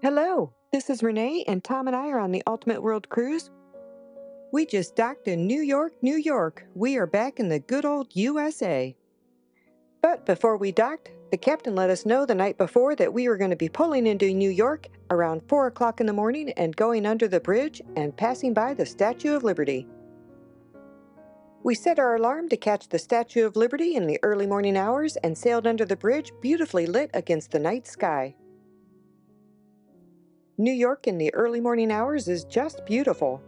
Hello, this is Renee, and Tom and I are on the Ultimate World Cruise. We just docked in New York, New York. We are back in the good old USA. But before we docked, the captain let us know the night before that we were going to be pulling into New York around 4 o'clock in the morning and going under the bridge and passing by the Statue of Liberty. We set our alarm to catch the Statue of Liberty in the early morning hours and sailed under the bridge, beautifully lit against the night sky. New York in the early morning hours is just beautiful.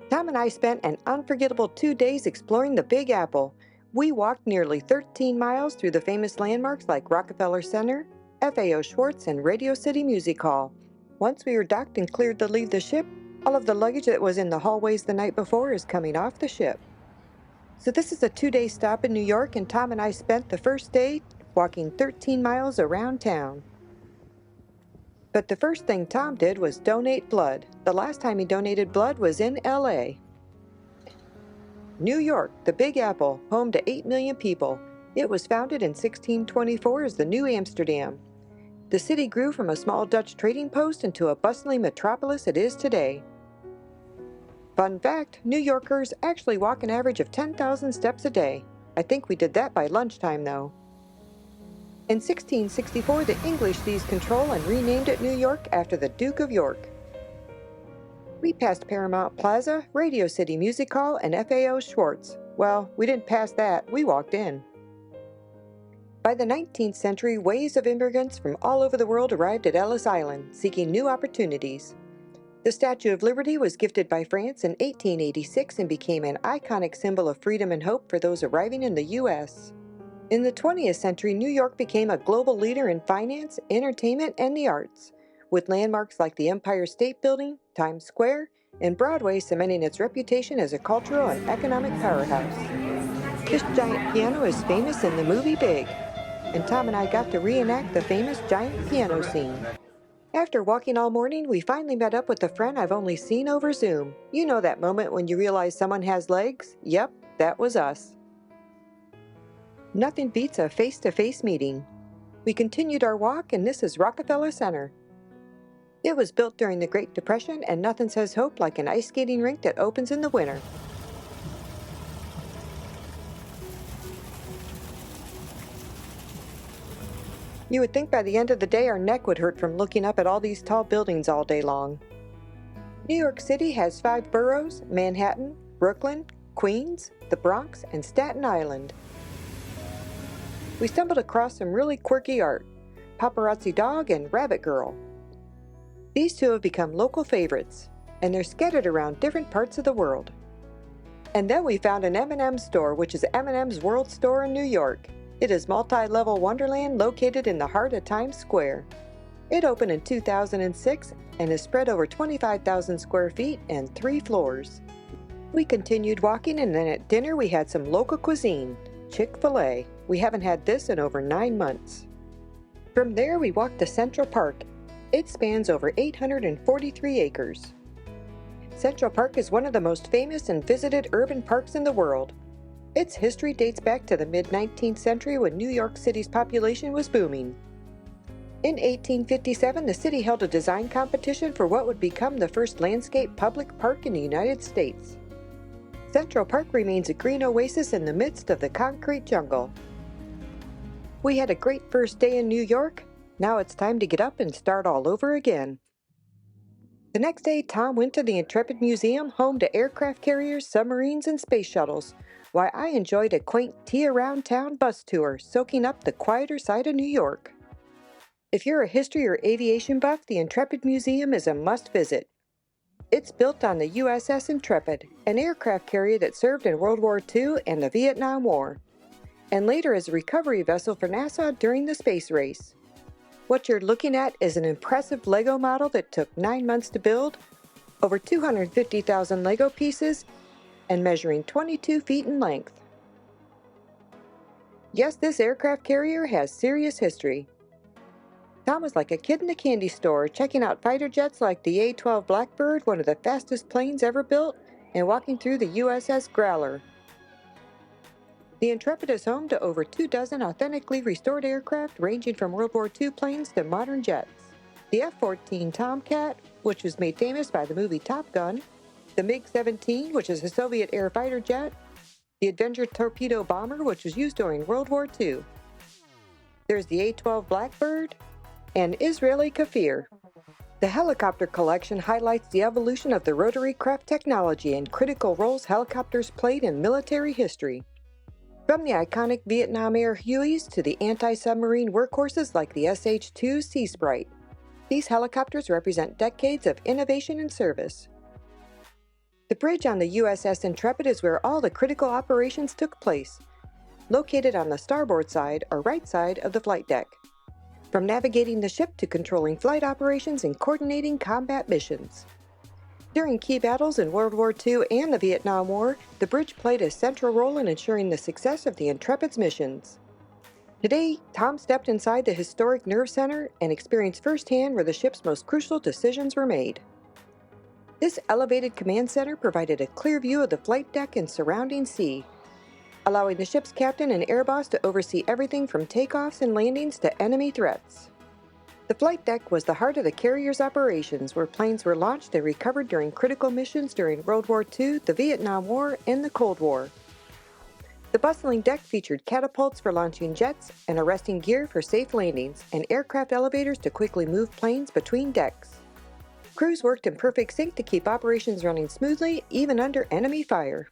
Tom and I spent an unforgettable 2 days exploring the Big Apple. We walked nearly 13 miles through the famous landmarks like Rockefeller Center, FAO Schwarz, and Radio City Music Hall. Once we were docked and cleared to leave the ship, all of the luggage that was in the hallways the night before is coming off the ship. So this is a 2-day stop in New York, and Tom and I spent the first day walking 13 miles around town. But the first thing Tom did was donate blood. The last time he donated blood was in LA. New York, the Big Apple, home to 8 million people. It was founded in 1624 as the New Amsterdam. The city grew from a small Dutch trading post into a bustling metropolis it is today. Fun fact, New Yorkers actually walk an average of 10,000 steps a day. I think we did that by lunchtime though. In 1664, the English seized control and renamed it New York after the Duke of York. We passed Paramount Plaza, Radio City Music Hall, and FAO Schwarz. Well, we didn't pass that, we walked in. By the 19th century, waves of immigrants from all over the world arrived at Ellis Island, seeking new opportunities. The Statue of Liberty was gifted by France in 1886 and became an iconic symbol of freedom and hope for those arriving in the U.S. In the 20th century, New York became a global leader in finance, entertainment, and the arts, with landmarks like the Empire State Building, Times Square, and Broadway cementing its reputation as a cultural and economic powerhouse. This giant piano is famous in the movie Big, and Tom and I got to reenact the famous giant piano scene. After walking all morning, we finally met up with a friend I've only seen over Zoom. You know that moment when you realize someone has legs? Yep, that was us. Nothing beats a face-to-face meeting. We continued our walk, and this is Rockefeller Center. It was built during the Great Depression, and nothing says hope like an ice skating rink that opens in the winter. You would think by the end of the day our neck would hurt from looking up at all these tall buildings all day long. New York City has 5 boroughs: Manhattan, Brooklyn, Queens, the Bronx, and Staten Island. We stumbled across some really quirky art, Paparazzi Dog and Rabbitgirl. These two have become local favorites, and they're scattered around different parts of the world. And then we found an M&M store, which is M&M's World Store in New York. It is multi-level wonderland located in the heart of Times Square. It opened in 2006 and is spread over 25,000 square feet and 3 floors. We continued walking, and then at dinner we had some local cuisine, Chick-fil-A. We haven't had this in over 9 months. From there, we walked to Central Park. It spans over 843 acres. Central Park is one of the most famous and visited urban parks in the world. Its history dates back to the mid-19th century when New York City's population was booming. In 1857, the city held a design competition for what would become the first landscape public park in the United States. Central Park remains a green oasis in the midst of the concrete jungle. We had a great first day in New York. Now it's time to get up and start all over again. The next day, Tom went to the Intrepid Museum, home to aircraft carriers, submarines, and space shuttles, while I enjoyed a quaint tea-around-town bus tour, soaking up the quieter side of New York. If you're a history or aviation buff, the Intrepid Museum is a must-visit. It's built on the USS Intrepid, an aircraft carrier that served in World War II and the Vietnam War, and later as a recovery vessel for NASA during the space race. What you're looking at is an impressive Lego model that took 9 months to build, over 250,000 Lego pieces, and measuring 22 feet in length. Yes, this aircraft carrier has serious history. Tom was like a kid in a candy store, checking out fighter jets like the A-12 Blackbird, one of the fastest planes ever built, and walking through the USS Growler. The Intrepid is home to over 24 authentically restored aircraft ranging from World War II planes to modern jets. the F-14 Tomcat, which was made famous by the movie Top Gun, the MiG-17, which is a Soviet air fighter jet, the Avenger torpedo bomber, which was used during World War II. There's the A-12 Blackbird, and Israeli Kafir. The helicopter collection highlights the evolution of the rotary craft technology and critical roles helicopters played in military history. From the iconic Vietnam-era Hueys to the anti-submarine workhorses like the SH-2 Sea Sprite, these helicopters represent decades of innovation and service. The bridge on the USS Intrepid is where all the critical operations took place, located on the starboard side or right side of the flight deck. From navigating the ship to controlling flight operations and coordinating combat missions. During key battles in World War II and the Vietnam War, the bridge played a central role in ensuring the success of the Intrepid's missions. Today, Tom stepped inside the historic Nerve Center and experienced firsthand where the ship's most crucial decisions were made. This elevated command center provided a clear view of the flight deck and surrounding sea, allowing the ship's captain and air boss to oversee everything from takeoffs and landings to enemy threats. The flight deck was the heart of the carrier's operations, where planes were launched and recovered during critical missions during World War II, the Vietnam War, and the Cold War. The bustling deck featured catapults for launching jets and arresting gear for safe landings, and aircraft elevators to quickly move planes between decks. Crews worked in perfect sync to keep operations running smoothly, even under enemy fire.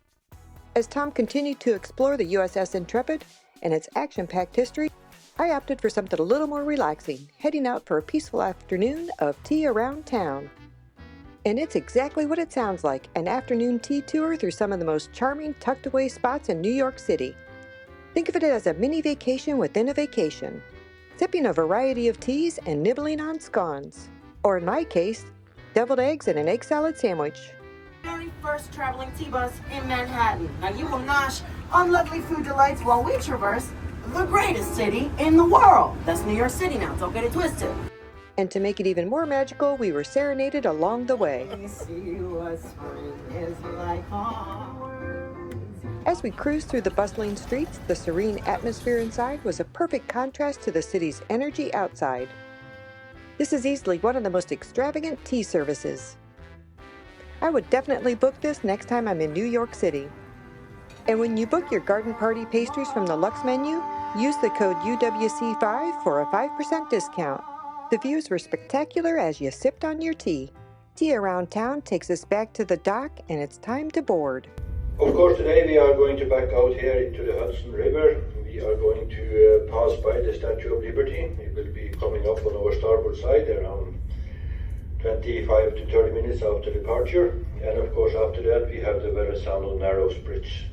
As Tom continued to explore the USS Intrepid and its action-packed history, I opted for something a little more relaxing, heading out for a peaceful afternoon of tea around town. And it's exactly what it sounds like, an afternoon tea tour through some of the most charming tucked-away spots in New York City. Think of it as a mini vacation within a vacation, sipping a variety of teas and nibbling on scones. Or in my case, deviled eggs and an egg salad sandwich. Very first traveling T-bus in Manhattan. Now you will nosh on lovely food delights while we traverse the greatest city in the world. That's New York City now, don't get it twisted. And to make it even more magical, we were serenaded along the way. As we cruised through the bustling streets, the serene atmosphere inside was a perfect contrast to the city's energy outside. This is easily one of the most extravagant tea services. I would definitely book this next time I'm in New York City. And when you book your garden party pastries from the Lux menu, use the code UWC5 for a 5% discount. The views were spectacular as you sipped on your tea. Tea Around Town takes us back to the dock, and it's time to board. Of course, today we are going to back out here into the Hudson River. We are going to pass by the Statue of Liberty. It will be coming up on our starboard side around 25 to 30 minutes after departure. And of course, after that, we have the Verrazano Narrows Bridge.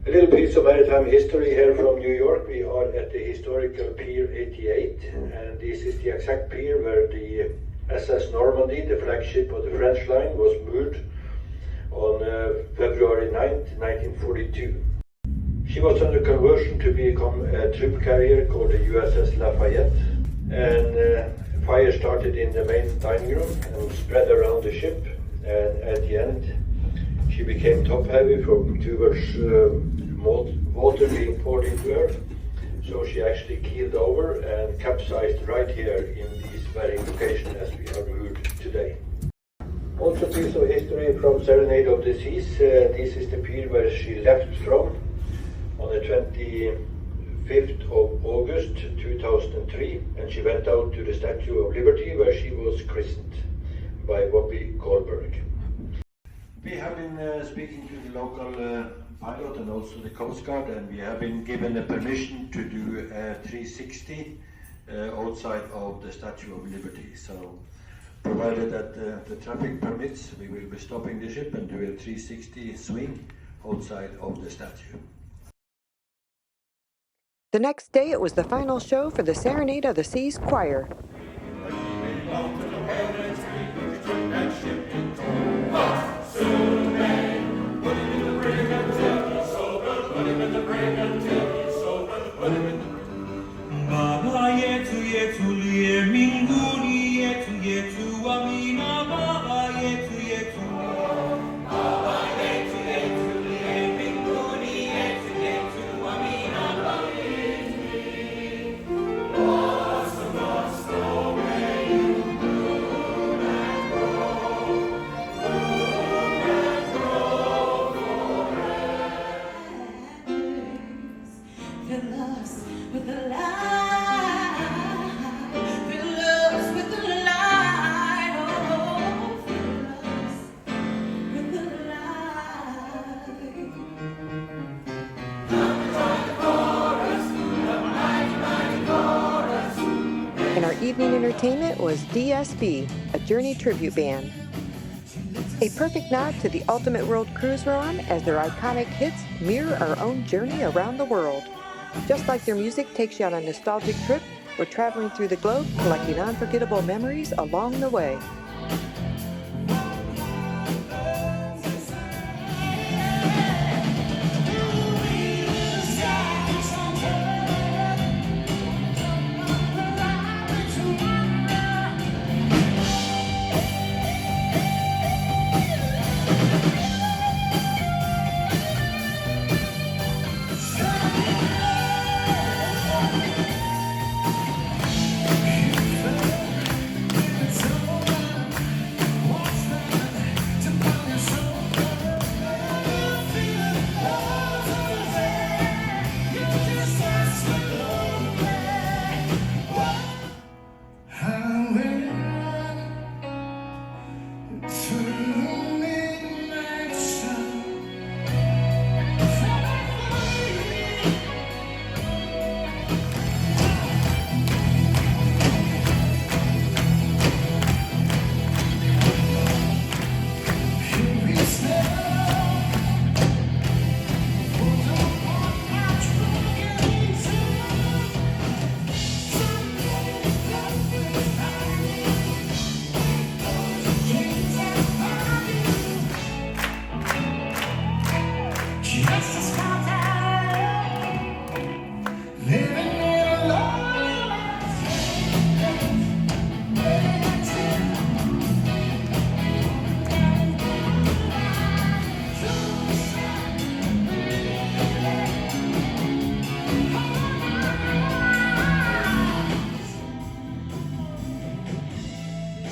A little piece of maritime history here from New York. We are at the historical Pier 88, and this is the exact pier where the SS Normandy, the flagship of the French line, was moored on February 9th, 1942. She was under conversion to become a troop carrier called the USS Lafayette, and fire started in the main dining room and spread around the ship, and at the end she became top heavy from towards water being poured into her, so she actually keeled over and capsized right here in this very location as we are moored today. Also, a piece of history from Serenade of the Seas. This is the pier where she left from on the 25th of August 2003, and she went out to the Statue of Liberty where she was christened by Bobby Goldberg. We have been speaking to the local pilot and also the Coast Guard, and we have been given a permission to do a 360 outside of the Statue of Liberty. So, provided that the traffic permits, we will be stopping the ship and do a 360 swing outside of the statue. The next day, it was the final show for the Serenade of the Seas Choir. Awesome, awesome. entertainment was DSB, a Journey tribute band. A perfect nod to the ultimate world cruise we're on, as their iconic hits mirror our own journey around the world. Just like their music takes you on a nostalgic trip, we're traveling through the globe, collecting unforgettable memories along the way.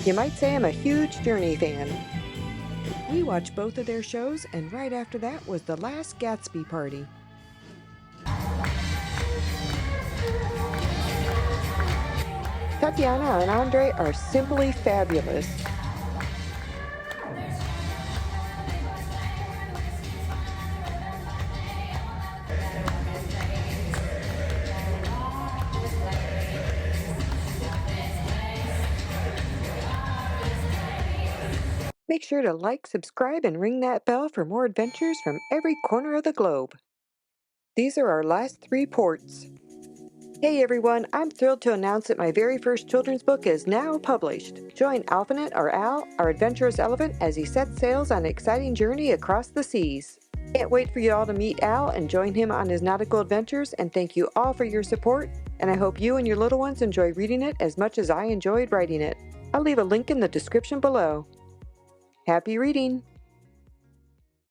You might say I'm a huge Journey fan. We watched both of their shows, and right after that was The Last Gatsby Party. Tatiana and Andre are simply fabulous. Make sure to like, subscribe, and ring that bell for more adventures from every corner of the globe. These are our last 3 ports. Hey everyone, I'm thrilled to announce that my very first children's book is now published. Join Alphanet, or Al, our adventurous elephant, as he sets sails on an exciting journey across the seas. Can't wait for you all to meet Al and join him on his nautical adventures, and thank you all for your support, and I hope you and your little ones enjoy reading it as much as I enjoyed writing it. I'll leave a link in the description below. Happy reading!